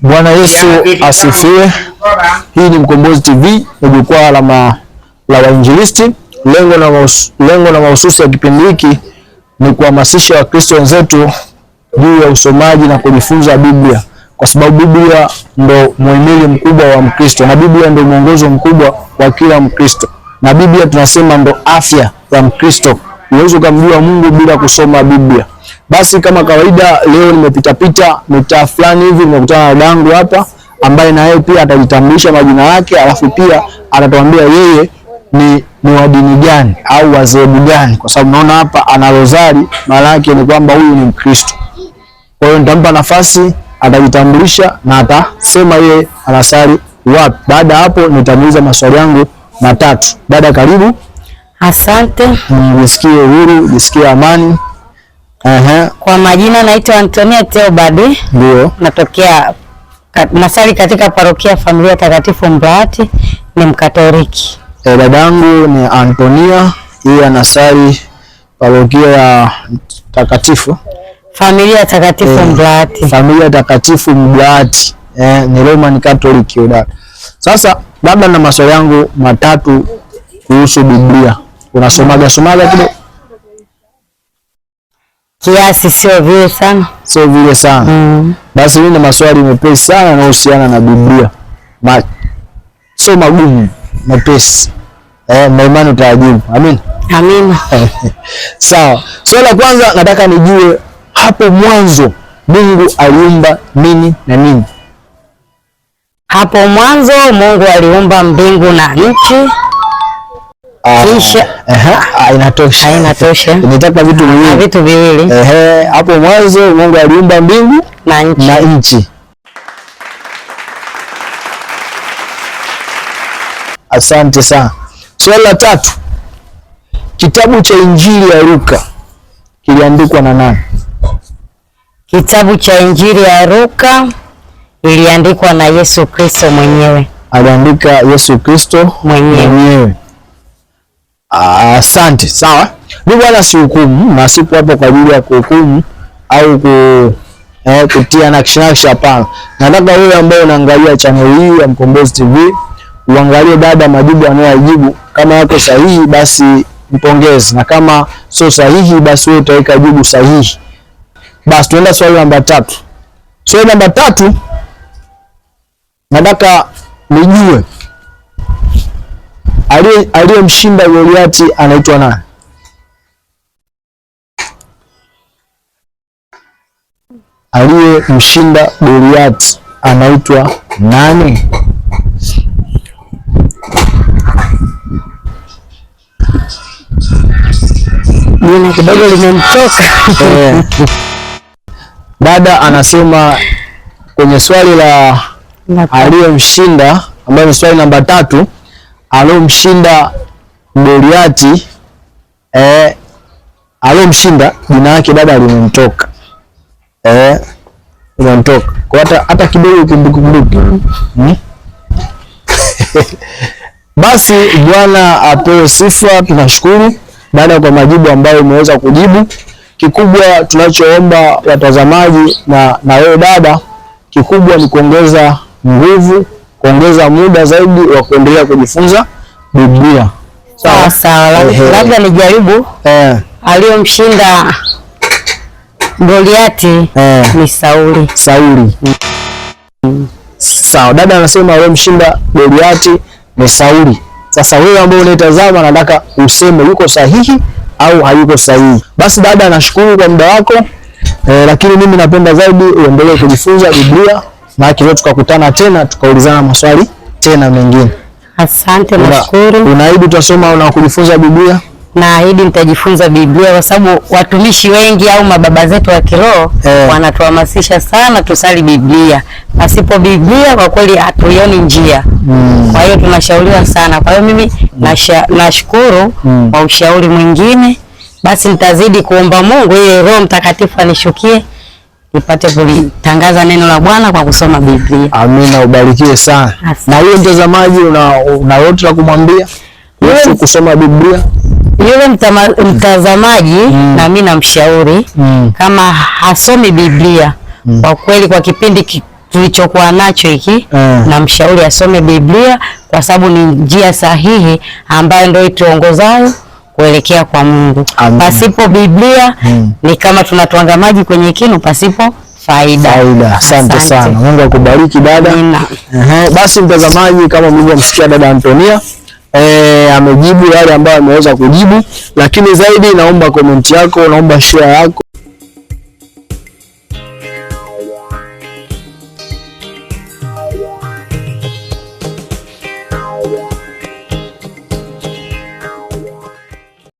Bwana Yesu asifiwe. Hii ni Mkombozi TV, jukwaa la wainjilisti. Lengo na mahususi ya kipindi hiki ni kuhamasisha Wakristo wenzetu juu ya usomaji na kujifunza Biblia, kwa sababu Biblia ndo muhimili mkubwa wa Mkristo, na Biblia ndo mwongozo mkubwa wa kila Mkristo, na Biblia tunasema ndo afya ya Mkristo. Huwezi kumjua Mungu bila kusoma Biblia. Basi kama kawaida, leo nimepita mitaa fulani hivi, nimekutana na dadangu hapa ambaye na yeye pia atajitambulisha majina yake, alafu pia atatuambia yeye ni wa dini gani au wazehebu gani, kwa sababu naona hapa ana rozari, maana yake ni kwamba huyu ni Mkristo. Kwa hiyo nitampa nafasi, atajitambulisha na atasema yeye anasali wapi. Baada hapo nitamuuliza maswali yangu matatu. Dada, karibu. Asante. Jisikie huru, jisikie amani. Kwa majina naitwa Antonia Theobald. Ndio. Natokea nasali katika parokia Familia Takatifu Mburahati, ni Mkatoliki. Dadangu ni Antonia, yeye anasali parokia ya Takatifu Familia Takatifu Mburahati. Familia Takatifu Mburahati. Ni Roman Catholic dada. Sasa labda na maswali yangu matatu kuhusu Biblia. Unasomaga kidogo? Kiasi, sio vile sana. Sio vile sana. Basi mimi na maswali mepesi sana yanayohusiana na Biblia. Sio magumu, mepesi. Na imani utajibu. Amin. Amina. Sawa. Swali la kwanza nataka nijue, hapo mwanzo Mungu aliumba nini na nini? Hapo mwanzo Mungu aliumba mbingu na nchi. Kisha inatosha. Nitaka vitu viwili. Hapo mwanzo Mungu aliumba mbingu na nchi. Asante sana. Swali la tatu, kitabu cha Injili ya Luka kiliandikwa na nani? Kitabu cha Injili ya Luka iliandikwa na Yesu Kristo mwenyewe. Aliandika Yesu Kristo mwenyewe. Asante. Sawa. Mimi bwana si hukumu, na sipo hapo kwa ajili ya kuhukumu au kutia nakshi, hapana. Nataka wewe ambaye unaangalia channel hii ya Mkombozi TV uangalie dada majibu anayojibu. Kama yako sahihi basi mpongeze, na kama sio sahihi basi wewe utaweka jibu sahihi. Basi tuenda swali namba 3. Swali namba 3, nataka nijue aliyemshinda Goliati anaitwa nani? Aliyemshinda Goliati anaitwa nani? Jina kidogo limemtoka. Dada anasema kwenye swali la aliyemshinda, ambayo ni swali namba 3, aliyomshinda Goliati, aliyomshinda jina yake dada limemtoka. Limemtoka. Kwa hata kidogo kumbuki. Basi Bwana apewe sifa. Tunashukuru dada kwa majibu ambayo umeweza kujibu. Kikubwa tunachoomba watazamaji na wewe dada, kikubwa ni kuongeza nguvu, kuongeza muda zaidi wa kuendelea kujifunza Biblia. Sawa. Labda nijaribu. Aliyomshinda Goliati ni Sauli. Sawa. Dada anasema aliyomshinda Goliati ni Sauli. Sasa wewe ambao unatazama, nataka useme yuko sahihi au hayuko sahihi. Basi dada, nashukuru kwa muda wako, lakini mimi napenda zaidi uendelee kujifunza Biblia, na leo tukakutana tena tukaulizana maswali tena mengine. Asante, nashukuru. Unaahidi utasoma na kujifunza Biblia? Naahidi nitajifunza Biblia, kwa sababu watumishi wengi au mababa zetu wa kiroho wanatuhamasisha sana tusali Biblia. Pasipo Biblia kwa kweli hatuioni njia. Kwa hiyo tunashauriwa sana. Kwa hiyo mimi nashukuru kwa ushauri mwingine. Basi nitazidi kuomba Mungu ili Roho Mtakatifu anishukie nipate kulitangaza neno la Bwana kwa kusoma Biblia. Amina, ubarikiwe sana. Na hiyo mtazamaji, una yote la kumwambia kuhusu kusoma Biblia? Yule mtazamaji na mimi namshauri kama hasomi Biblia kwa kweli, kwa kipindi tulichokuwa nacho hiki, na mshauri asome Biblia kwa sababu ni njia sahihi ambayo ndio ituongozayo kuelekea kwa Mungu. Pasipo Biblia ni kama tunatwanga maji kwenye kinu pasipo faida. Asante sana. Mungu akubariki dada. Basi mtazamaji, kama mlivyomsikia dada Antonia amejibu yale ambayo ameweza kujibu, lakini zaidi naomba comment yako, naomba share yako.